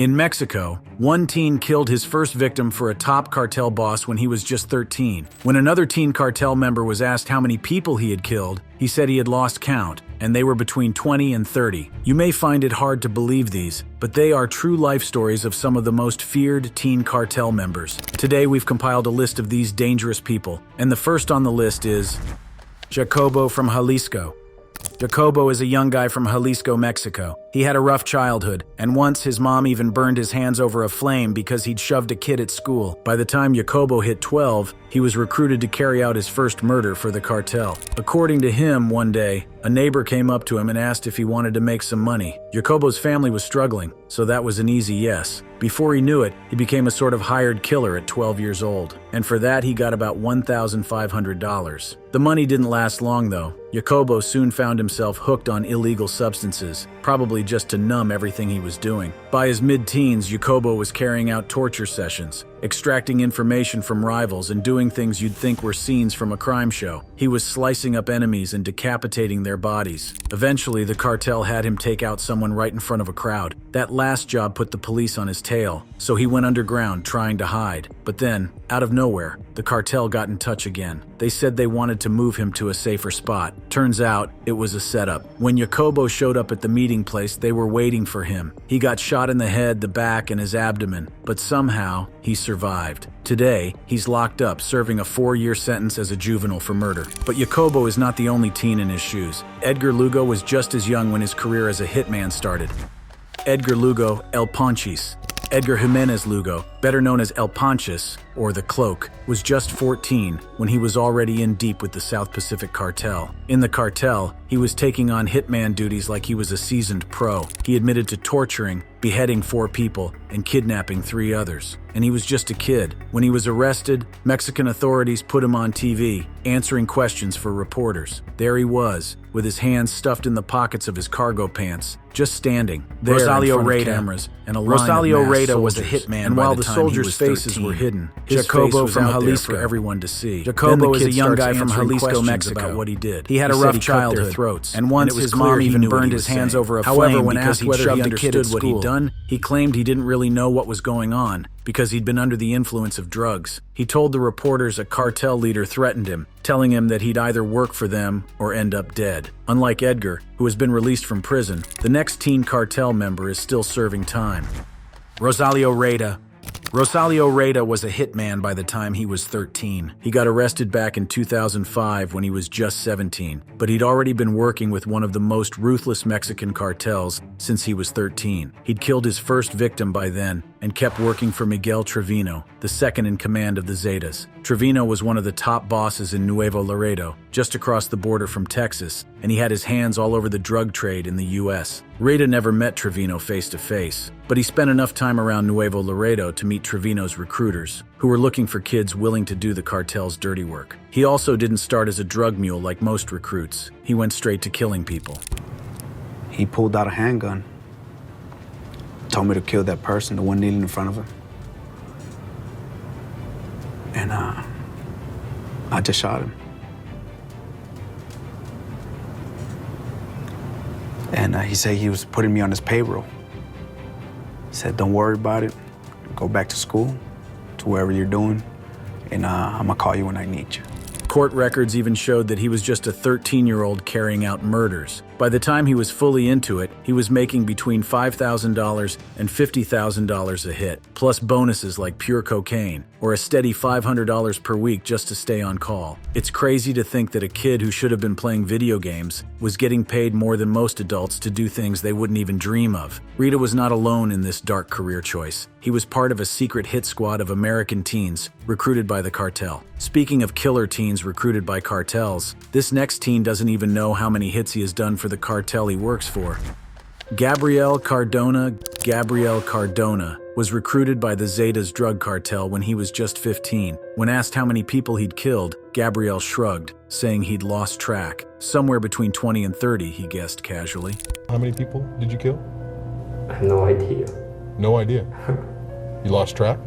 In Mexico, one teen killed his first victim for a top cartel boss when he was just 13. When another teen cartel member was asked how many people he had killed, he said he had lost count, and they were between 20 and 30. You may find it hard to believe these, but they are true life stories of some of the most feared teen cartel members. Today we've compiled a list of these dangerous people, and the first on the list is Jacobo from Jalisco. Jacobo is a young guy from Jalisco, Mexico. He had a rough childhood, and once his mom even burned his hands over a flame because he'd shoved a kid at school. By the time Jacobo hit 12, he was recruited to carry out his first murder for the cartel. According to him, one day, a neighbor came up to him and asked if he wanted to make some money. Jacobo's family was struggling, so that was an easy yes. Before he knew it, he became a sort of hired killer at 12 years old, and for that he got about $1,500. The money didn't last long though. Jacobo soon found himself hooked on illegal substances, probably just to numb everything he was doing. By his mid-teens, Jacobo was carrying out torture sessions, extracting information from rivals and doing things you'd think were scenes from a crime show. He was slicing up enemies and decapitating their bodies. Eventually, the cartel had him take out someone right in front of a crowd. That last job put the police on his tail, so he went underground trying to hide. But then, out of nowhere, the cartel got in touch again. They said they wanted to move him to a safer spot. Turns out, it was a setup. When Jacobo showed up at the meeting place, they were waiting for him. He got shot in the head, the back, and his abdomen, but somehow, he survived. Today, he's locked up, serving a 4-year sentence as a juvenile for murder. But Jacobo is not the only teen in his shoes. Edgar Lugo was just as young when his career as a hitman started. Edgar Lugo, El Ponchis. Edgar Jimenez Lugo, better known as El Ponchis, or the Cloak, was just 14 when he was already in deep with the South Pacific Cartel. In the cartel, he was taking on hitman duties like he was a seasoned pro. He admitted to torturing, beheading 4 people, and kidnapping 3 others. And he was just a kid. When he was arrested, Mexican authorities put him on TV, answering questions for reporters. There he was, with his hands stuffed in the pockets of his cargo pants, just standing there Rosalio in front Reda. of cameras and a line Rosalio of masked Reda was a soldiers. hitman, And by while the the time soldiers' he was faces 13. were hidden, His Jacobo face from was out there Jalisco. for everyone to see. Jacobo Then the is a kid young starts guy from answering Jalisco, questions Mexico. about what he did. He had a said rough cut childhood, their throats, and once it was his clear mom he even knew what burned he his was hands saying. over a However, flame when because asked he'd whether he shoved a kid at understood what he'd school. done, he claimed he didn't really know what was going on because he'd been under the influence of drugs. He told the reporters a cartel leader threatened him, telling him that he'd either work for them or end up dead. Unlike Edgar, who has been released from prison, the next teen cartel member is still serving time. Rosalio Reda. Rosalio Reda was a hitman by the time he was 13. He got arrested back in 2005 when he was just 17, but he'd already been working with one of the most ruthless Mexican cartels since he was 13. He'd killed his first victim by then and kept working for Miguel Trevino, the second in command of the Zetas. Trevino was one of the top bosses in Nuevo Laredo, just across the border from Texas, and he had his hands all over the drug trade in the U.S. Reda never met Trevino face to face, but he spent enough time around Nuevo Laredo to meet Trevino's recruiters, who were looking for kids willing to do the cartel's dirty work. He also didn't start as a drug mule like most recruits. He went straight to killing people. He pulled out a handgun, told me to kill that person, the one kneeling in front of him. And I just shot him. And he said he was putting me on his payroll. He said, don't worry about it. Go back to school, to wherever you're doing, and I'm gonna call you when I need you. Court records even showed that he was just a 13-year-old carrying out murders. By the time he was fully into it, he was making between $5,000 and $50,000 a hit, plus bonuses like pure cocaine, or a steady $500 per week just to stay on call. It's crazy to think that a kid who should have been playing video games was getting paid more than most adults to do things they wouldn't even dream of. Rita was not alone in this dark career choice. He was part of a secret hit squad of American teens recruited by the cartel. Speaking of killer teens recruited by cartels, this next teen doesn't even know how many hits he has done for the cartel he works for. Gabriel Cardona was recruited by the Zetas drug cartel when he was just 15. When asked how many people he'd killed, Gabriel shrugged, saying he'd lost track. Somewhere between 20 and 30, he guessed casually. How many people did you kill? I have no idea. No idea. You lost track?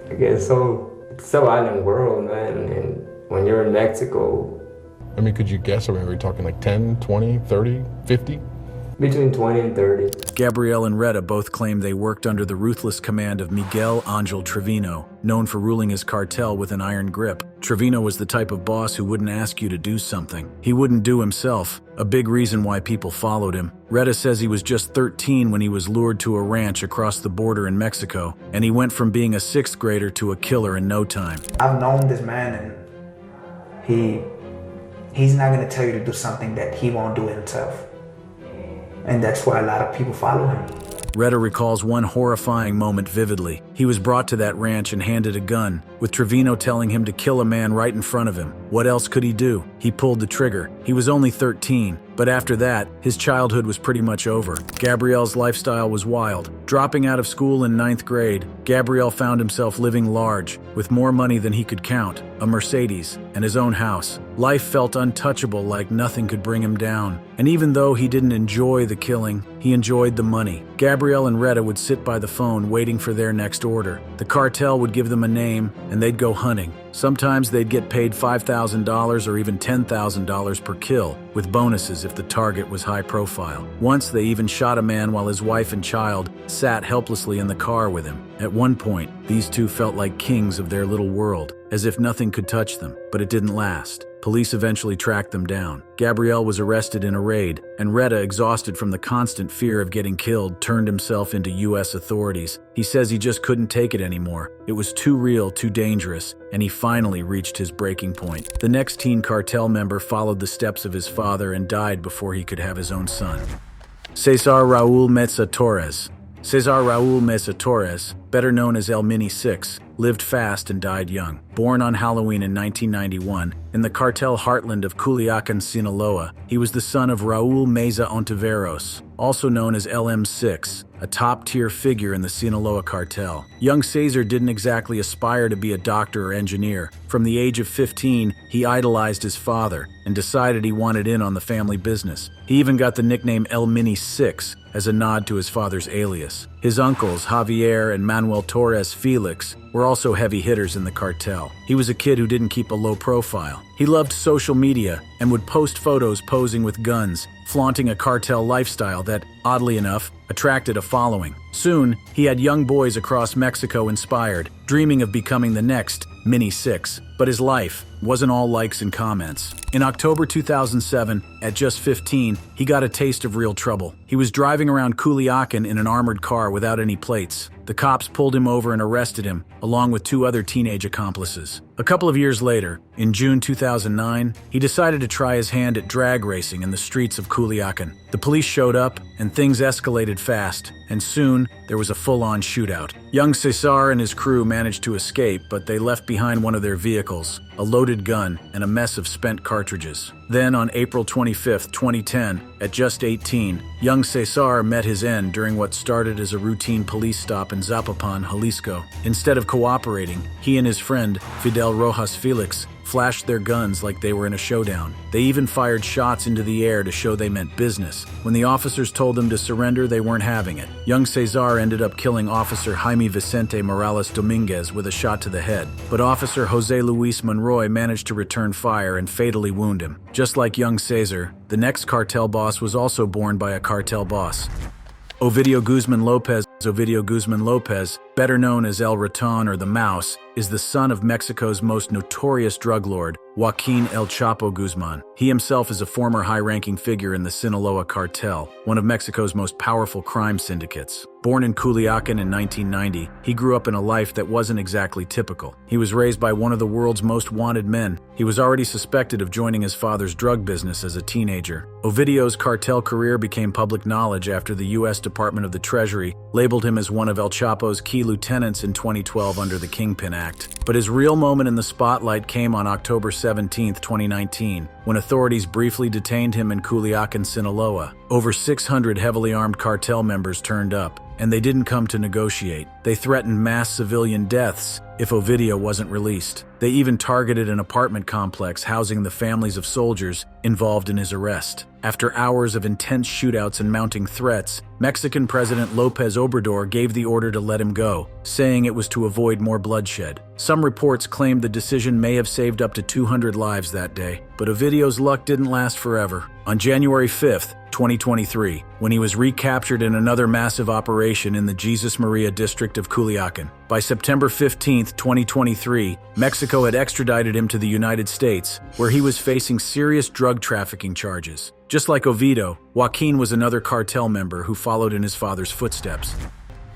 I guess so. It's so out in the world, man. And when you're in Mexico, I mean, could you guess? Are we talking like 10, 20, 30, 50? Between 20 and 30. Gabriel and Retta both claim they worked under the ruthless command of Miguel Angel Trevino, known for ruling his cartel with an iron grip. Trevino was the type of boss who wouldn't ask you to do something he wouldn't do himself, a big reason why people followed him. Retta says he was just 13 when he was lured to a ranch across the border in Mexico, and he went from being a sixth grader to a killer in no time. I've known this man, and he's not going to tell you to do something that he won't do himself. And that's why a lot of people follow him. Retta recalls one horrifying moment vividly. He was brought to that ranch and handed a gun, with Trevino telling him to kill a man right in front of him. What else could he do? He pulled the trigger. He was only 13, but after that, his childhood was pretty much over. Gabriel's lifestyle was wild. Dropping out of school in 9th grade, Gabriel found himself living large, with more money than he could count, a Mercedes, and his own house. Life felt untouchable, like nothing could bring him down. And even though he didn't enjoy the killing, he enjoyed the money. Gabriel and Retta would sit by the phone waiting for their next order. The cartel would give them a name, and they'd go hunting. Sometimes they'd get paid $5,000 or even $10,000 per kill, with bonuses if the target was high profile. Once they even shot a man while his wife and child sat helplessly in the car with him. At one point, these two felt like kings of their little world, as if nothing could touch them, but it didn't last. Police eventually tracked them down. Gabriel was arrested in a raid, and Retta, exhausted from the constant fear of getting killed, turned himself into U.S. authorities. He says he just couldn't take it anymore. It was too real, too dangerous, and he finally reached his breaking point. The next teen cartel member followed the steps of his father and died before he could have his own son. Cesar Raul Meza Torres. Cesar Raul Meza Torres, better known as El Mini 6, lived fast and died young. Born on Halloween in 1991, in the cartel heartland of Culiacan, Sinaloa, he was the son of Raul Meza Ontiveros, also known as LM6, a top-tier figure in the Sinaloa cartel. Young Cesar didn't exactly aspire to be a doctor or engineer. From the age of 15, he idolized his father and decided he wanted in on the family business. He even got the nickname El Mini 6 as a nod to his father's alias. His uncles, Javier and Manuel Torres Felix, were also heavy hitters in the cartel. He was a kid who didn't keep a low profile. He loved social media and would post photos posing with guns, flaunting a cartel lifestyle that, oddly enough, attracted a following. Soon, he had young boys across Mexico inspired, dreaming of becoming the next Mini 6. But his life wasn't all likes and comments. In October 2007, at just 15, he got a taste of real trouble. He was driving around Culiacan in an armored car without any plates. The cops pulled him over and arrested him, along with 2 other teenage accomplices. A couple of years later, in June 2009, he decided to try his hand at drag racing in the streets of Culiacan. The police showed up, and things escalated fast, and soon there was a full-on shootout. Young Cesar and his crew managed to escape, but they left behind one of their vehicles, a loaded gun, and a mess of spent cartridges. Then, on April 25, 2010, at just 18, young Cesar met his end during what started as a routine police stop in Zapopan, Jalisco. Instead of cooperating, he and his friend, Fidel Rojas Felix, flashed their guns like they were in a showdown. They even fired shots into the air to show they meant business. When the officers told them to surrender, they weren't having it. Young Cesar ended up killing Officer Jaime Vicente Morales Dominguez with a shot to the head, but Officer Jose Luis Monroy managed to return fire and fatally wound him. Just like young Cesar, the next cartel boss was also born by a cartel boss. Ovidio Guzman Lopez. Ovidio Guzman Lopez, better known as El Raton or the Mouse, is the son of Mexico's most notorious drug lord, Joaquin El Chapo Guzman. He himself is a former high-ranking figure in the Sinaloa cartel, one of Mexico's most powerful crime syndicates. Born in Culiacan in 1990, he grew up in a life that wasn't exactly typical. He was raised by one of the world's most wanted men. He was already suspected of joining his father's drug business as a teenager. Ovidio's cartel career became public knowledge after the U.S. Department of the Treasury labeled him as one of El Chapo's key lieutenants in 2012 under the Kingpin Act. But his real moment in the spotlight came on October 17, 2019, when authorities briefly detained him in Culiacan, Sinaloa. Over 600 heavily armed cartel members turned up, and they didn't come to negotiate. They threatened mass civilian deaths if Ovidio wasn't released. They even targeted an apartment complex housing the families of soldiers involved in his arrest. After hours of intense shootouts and mounting threats, Mexican President López Obrador gave the order to let him go, saying it was to avoid more bloodshed. Some reports claimed the decision may have saved up to 200 lives that day. But Ovidio's luck didn't last forever. On January 5th, 2023, when he was recaptured in another massive operation in the Jesus Maria district of Culiacan. By September 15th, 2023, Mexico had extradited him to the United States, where he was facing serious drug trafficking charges. Just like Ovidio, Joaquin was another cartel member who followed in his father's footsteps.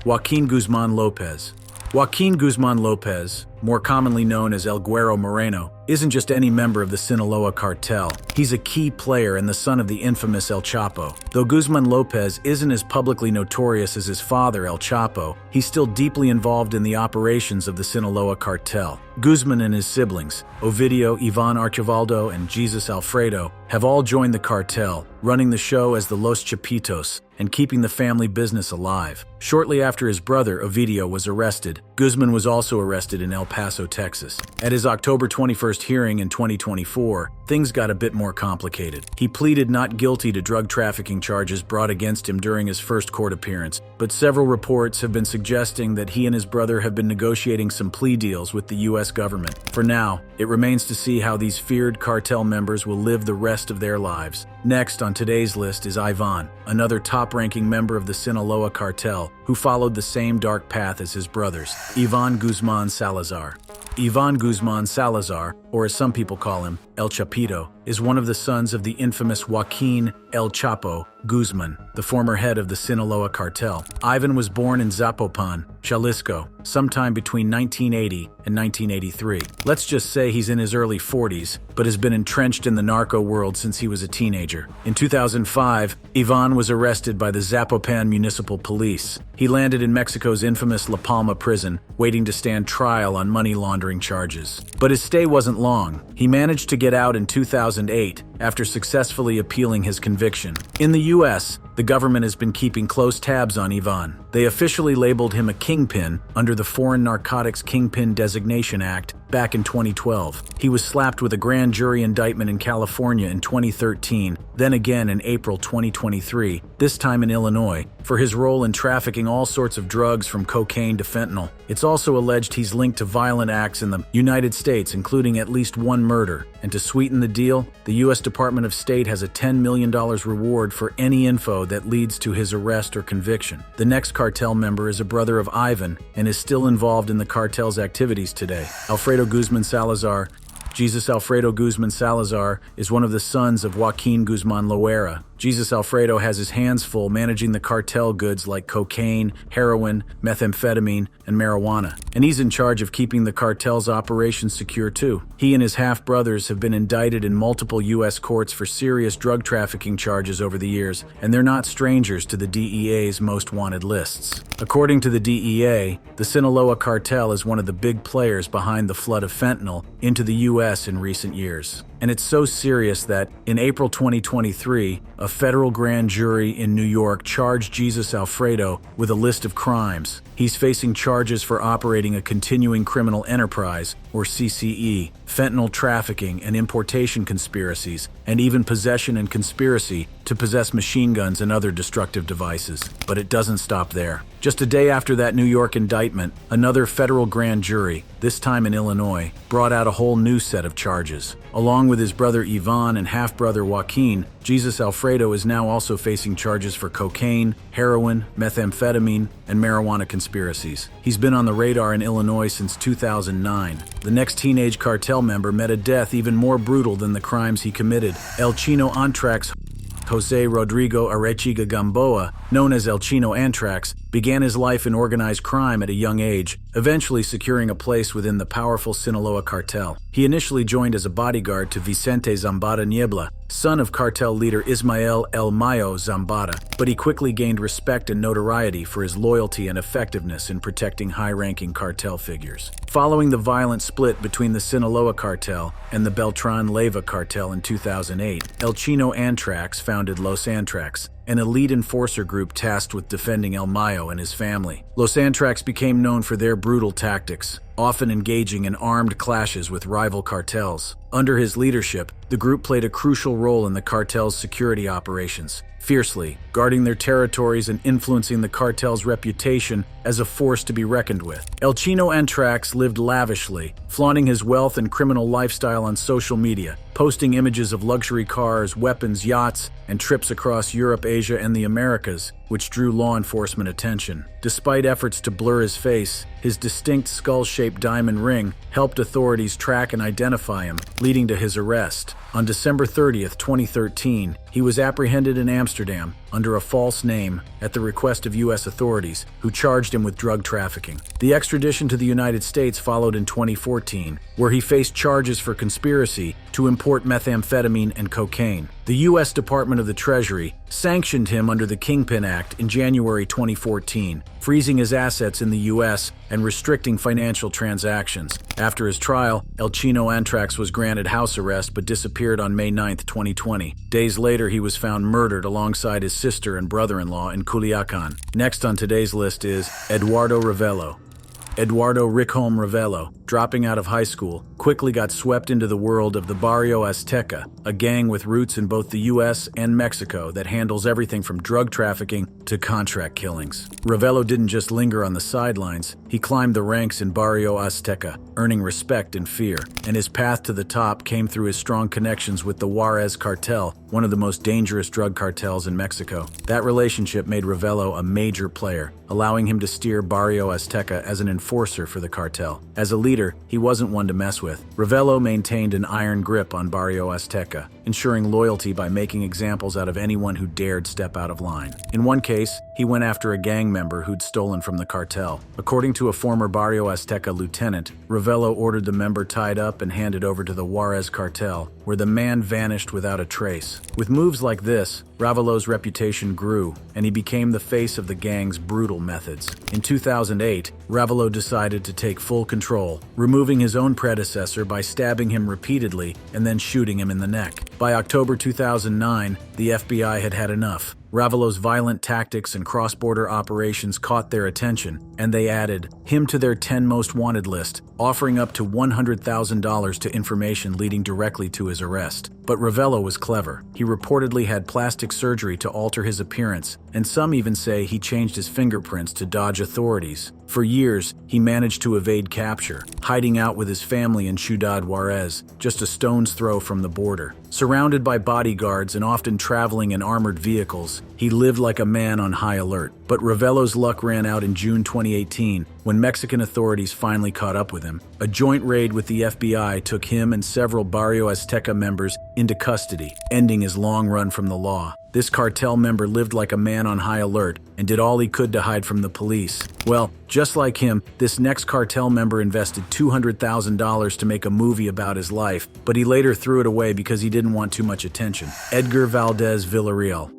Joaquin Guzman Lopez. Joaquin Guzman Lopez, more commonly known as El Güero Moreno, isn't just any member of the Sinaloa cartel. He's a key player and the son of the infamous El Chapo. Though Guzman Lopez isn't as publicly notorious as his father, El Chapo, he's still deeply involved in the operations of the Sinaloa cartel. Guzman and his siblings, Ovidio, Ivan Archivaldo, and Jesus Alfredo, have all joined the cartel, running the show as the Los Chapitos and keeping the family business alive. Shortly after his brother, Ovidio, was arrested, Guzman was also arrested in El Paso, Texas. At his October 21st hearing in 2024, things got a bit more complicated. He pleaded not guilty to drug trafficking charges brought against him during his first court appearance, but several reports have been suggesting that he and his brother have been negotiating some plea deals with the U.S. government. For now, it remains to see how these feared cartel members will live the rest of their lives. Next on today's list is Ivan, another top-ranking member of the Sinaloa cartel, who followed the same dark path as his brothers, Ivan Guzman Salazar. Ivan Guzman Salazar, or as some people call him, El Chapito, is one of the sons of the infamous Joaquin El Chapo Guzman, the former head of the Sinaloa cartel. Ivan was born in Zapopan, Jalisco, sometime between 1980 and 1983. Let's just say he's in his early 40s, but has been entrenched in the narco world since he was a teenager. In 2005, Ivan was arrested by the Zapopan Municipal Police. He landed in Mexico's infamous La Palma prison, waiting to stand trial on money laundering charges. But his stay wasn't long. He managed to get out in 2008 after successfully appealing his conviction. In the U.S., the government has been keeping close tabs on Ivan. They officially labeled him a kingpin under the Foreign Narcotics Kingpin Designation Act back in 2012. He was slapped with a grand jury indictment in California in 2013, then again in April 2023, this time in Illinois, for his role in trafficking all sorts of drugs from cocaine to fentanyl. It's also alleged he's linked to violent acts in the United States, including at least one murder. And to sweeten the deal, the U.S. Department of State has a $10 million reward for any info that leads to his arrest or conviction. The next cartel member is a brother of Ivan and is still involved in the cartel's activities today. Alfredo Guzman Salazar. Jesus Alfredo Guzman Salazar is one of the sons of Joaquin Guzman Loera. Jesus Alfredo has his hands full managing the cartel goods like cocaine, heroin, methamphetamine, and marijuana. And he's in charge of keeping the cartel's operations secure too. He and his half-brothers have been indicted in multiple U.S. courts for serious drug trafficking charges over the years, and they're not strangers to the DEA's most wanted lists. According to the DEA, the Sinaloa cartel is one of the big players behind the flood of fentanyl into the U.S. in recent years. And it's so serious that, in April 2023, a federal grand jury in New York charged Jesus Alfredo with a list of crimes. He's facing charges for operating a continuing criminal enterprise, or CCE, fentanyl trafficking and importation conspiracies, and even possession and conspiracy to possess machine guns and other destructive devices. But it doesn't stop there. Just a day after that New York indictment, another federal grand jury, this time in Illinois, brought out a whole new set of charges. Along with his brother Ivan and half-brother Joaquin, Jesus Alfredo is now also facing charges for cocaine, heroin, methamphetamine, and marijuana conspiracies. He's been on the radar in Illinois since 2009. The next teenage cartel member met a death even more brutal than the crimes he committed. El Chino Antrax Jose Rodrigo Arechiga Gamboa, known as El Chino Antrax, began his life in organized crime at a young age, eventually securing a place within the powerful Sinaloa cartel. He initially joined as a bodyguard to Vicente Zambada Niebla, son of cartel leader Ismael El Mayo Zambada, but he quickly gained respect and notoriety for his loyalty and effectiveness in protecting high-ranking cartel figures. Following the violent split between the Sinaloa cartel and the Beltran Leyva cartel in 2008, El Chino Antrax founded Los Antrax, an elite enforcer group tasked with defending El Mayo and his family. Los Antrax became known for their brutal tactics, often engaging in armed clashes with rival cartels. Under his leadership, the group played a crucial role in the cartel's security operations, fiercely guarding their territories and influencing the cartel's reputation as a force to be reckoned with. El Chino Antrax lived lavishly, flaunting his wealth and criminal lifestyle on social media, posting images of luxury cars, weapons, yachts, and trips across Europe, Asia, and the Americas, which drew law enforcement attention. Despite efforts to blur his face, his distinct skull-shaped diamond ring helped authorities track and identify him, leading to his arrest. On December 30th, 2013, he was apprehended in Amsterdam under a false name at the request of U.S. authorities, who charged him with drug trafficking. The extradition to the United States followed in 2014, where he faced charges for conspiracy to import methamphetamine and cocaine. The U.S. Department of the Treasury sanctioned him under the Kingpin Act in January 2014, freezing his assets in the U.S. and restricting financial transactions. After his trial, El Chino Antrax was granted house arrest but disappeared on May 9, 2020. Days later, he was found murdered alongside his sister and brother-in-law in Culiacan. Next on today's list is Eduardo Ravello. Eduardo Rickholm Ravello, dropping out of high school, quickly got swept into the world of the Barrio Azteca, a gang with roots in both the U.S. and Mexico that handles everything from drug trafficking to contract killings. Ravello didn't just linger on the sidelines, he climbed the ranks in Barrio Azteca, earning respect and fear, and his path to the top came through his strong connections with the Juarez Cartel, one of the most dangerous drug cartels in Mexico. That relationship made Ravello a major player, allowing him to steer Barrio Azteca as an enforcer for the cartel. As a leader, he wasn't one to mess with. Ravello maintained an iron grip on Barrio Azteca, ensuring loyalty by making examples out of anyone who dared step out of line. In one case, he went after a gang member who'd stolen from the cartel. According to a former Barrio Azteca lieutenant, Ravello ordered the member tied up and handed over to the Juarez cartel, where the man vanished without a trace. With moves like this, Ravello's reputation grew, and he became the face of the gang's brutal methods. In 2008, Ravello decided to take full control, removing his own predecessor by stabbing him repeatedly and then shooting him in the neck. By October 2009, the FBI had had enough. Ravello's violent tactics and cross-border operations caught their attention, and they added him to their 10 most wanted list, offering up to $100,000 to information leading directly to his arrest. But Ravello was clever. He reportedly had plastic surgery to alter his appearance, and some even say he changed his fingerprints to dodge authorities. For years, he managed to evade capture, hiding out with his family in Ciudad Juarez, just a stone's throw from the border. Surrounded by bodyguards and often traveling in armored vehicles, he lived like a man on high alert. But Ravello's luck ran out in June 2018, when Mexican authorities finally caught up with him. A joint raid with the FBI took him and several Barrio Azteca members into custody, ending his long run from the law. This cartel member lived like a man on high alert and did all he could to hide from the police. Well, just like him, this next cartel member invested $200,000 to make a movie about his life, but he later threw it away because he didn't want too much attention. Edgar Valdez Villarreal.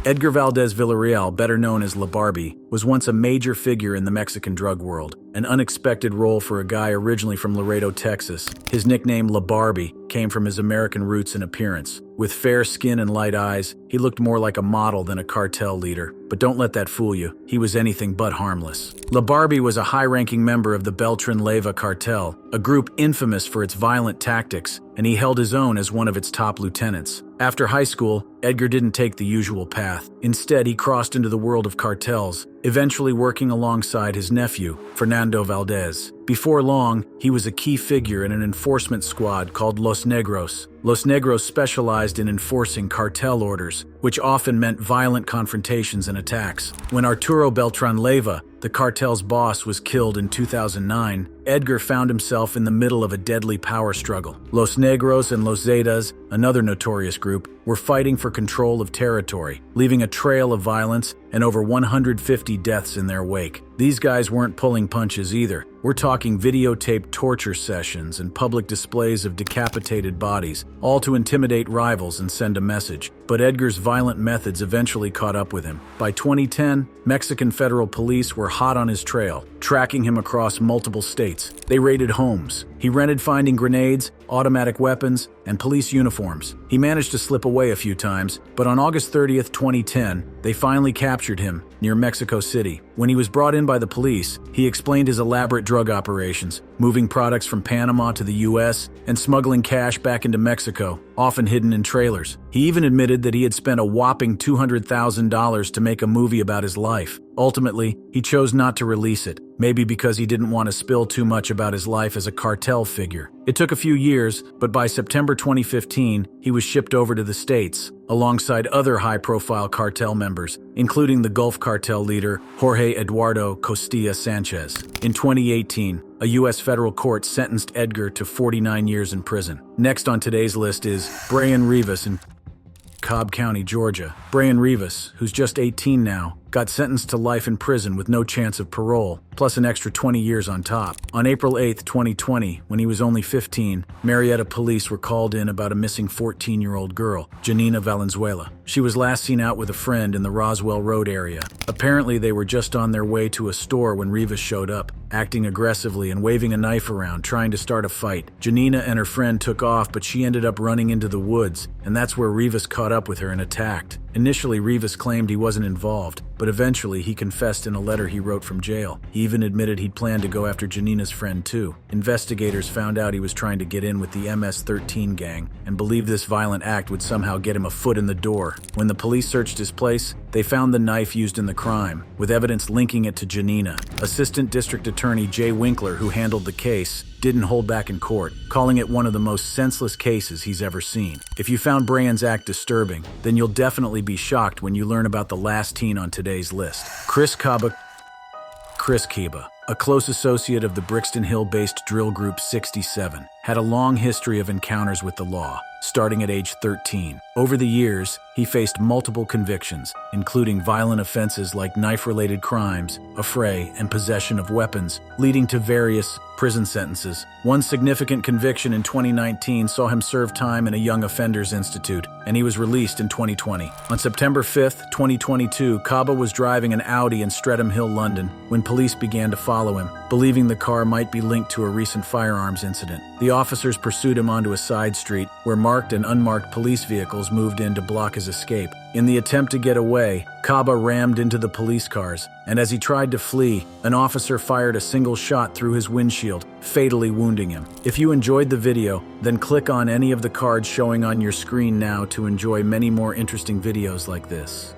Edgar Valdez Villarreal, better known as La Barbie, was once a major figure in the Mexican drug world, an unexpected role for a guy originally from Laredo, Texas. His nickname La Barbie came from his American roots and appearance. With fair skin and light eyes, he looked more like a model than a cartel leader. But don't let that fool you. He was anything but harmless. La Barbie was a high-ranking member of the Beltran Leyva cartel, a group infamous for its violent tactics, and he held his own as one of its top lieutenants. After high school, Edgar didn't take the usual path. Instead, he crossed into the world of cartels, eventually working alongside his nephew, Fernando Valdez. Before long, he was a key figure in an enforcement squad called Los Negros. Los Negros specialized in enforcing cartel orders, which often meant violent confrontations and attacks. When Arturo Beltran Leyva, the cartel's boss, was killed in 2009, Edgar found himself in the middle of a deadly power struggle. Los Negros and Los Zetas, another notorious group, were fighting for control of territory, leaving a trail of violence and over 150 deaths in their wake. These guys weren't pulling punches either. We're talking videotaped torture sessions and public displays of decapitated bodies, all to intimidate rivals and send a message. But Edgar's violent methods eventually caught up with him. By 2010, Mexican federal police were hot on his trail, tracking him across multiple states. They raided homes. He rented finding grenades, automatic weapons, and police uniforms. He managed to slip away a few times, but on August 30th, 2010, They finally captured him near Mexico City. When he was brought in by the police, he explained his elaborate drug operations, moving products from Panama to the US and smuggling cash back into Mexico, often hidden in trailers. He even admitted that he had spent a whopping $200,000 to make a movie about his life. Ultimately, he chose not to release it, maybe because he didn't want to spill too much about his life as a cartel figure. It took a few years, but by September 2015, he was shipped over to the States, alongside other high-profile cartel members, including the Gulf Cartel leader Jorge Eduardo Costilla Sanchez. In 2018, a U.S. federal court sentenced Edgar to 49 years in prison. Next on today's list is Brian Rivas in Cobb County, Georgia. Brian Rivas, who's just 18 now, got sentenced to life in prison with no chance of parole, plus an extra 20 years on top. On April 8, 2020, when he was only 15, Marietta police were called in about a missing 14-year-old girl, Janina Valenzuela. She was last seen out with a friend in the Roswell Road area. Apparently, they were just on their way to a store when Rivas showed up, acting aggressively and waving a knife around, trying to start a fight. Janina and her friend took off, but she ended up running into the woods, and that's where Rivas caught up with her and attacked. Initially, Rivas claimed he wasn't involved, but eventually he confessed in a letter he wrote from jail. He even admitted he'd planned to go after Janina's friend too. Investigators found out he was trying to get in with the MS-13 gang and believed this violent act would somehow get him a foot in the door. When the police searched his place, they found the knife used in the crime, with evidence linking it to Janina. Assistant District Attorney Jay Winkler, who handled the case, didn't hold back in court, calling it one of the most senseless cases he's ever seen. If you found Brian's act disturbing, then you'll definitely be shocked when you learn about the last teen on today's list. Chris Kiba, a close associate of the Brixton Hill-based drill group 67, had a long history of encounters with the law, starting at age 13. Over the years, he faced multiple convictions, including violent offenses like knife-related crimes, affray, and possession of weapons, leading to various prison sentences. One significant conviction in 2019 saw him serve time in a Young Offenders Institute, and he was released in 2020. On September 5, 2022, Kiba was driving an Audi in Streatham Hill, London, when police began to follow him, believing the car might be linked to a recent firearms incident. The officers pursued him onto a side street, where marked and unmarked police vehicles moved in to block his escape. In the attempt to get away, Kiba rammed into the police cars, and as he tried to flee, an officer fired a single shot through his windshield, fatally wounding him. If you enjoyed the video, then click on any of the cards showing on your screen now to enjoy many more interesting videos like this.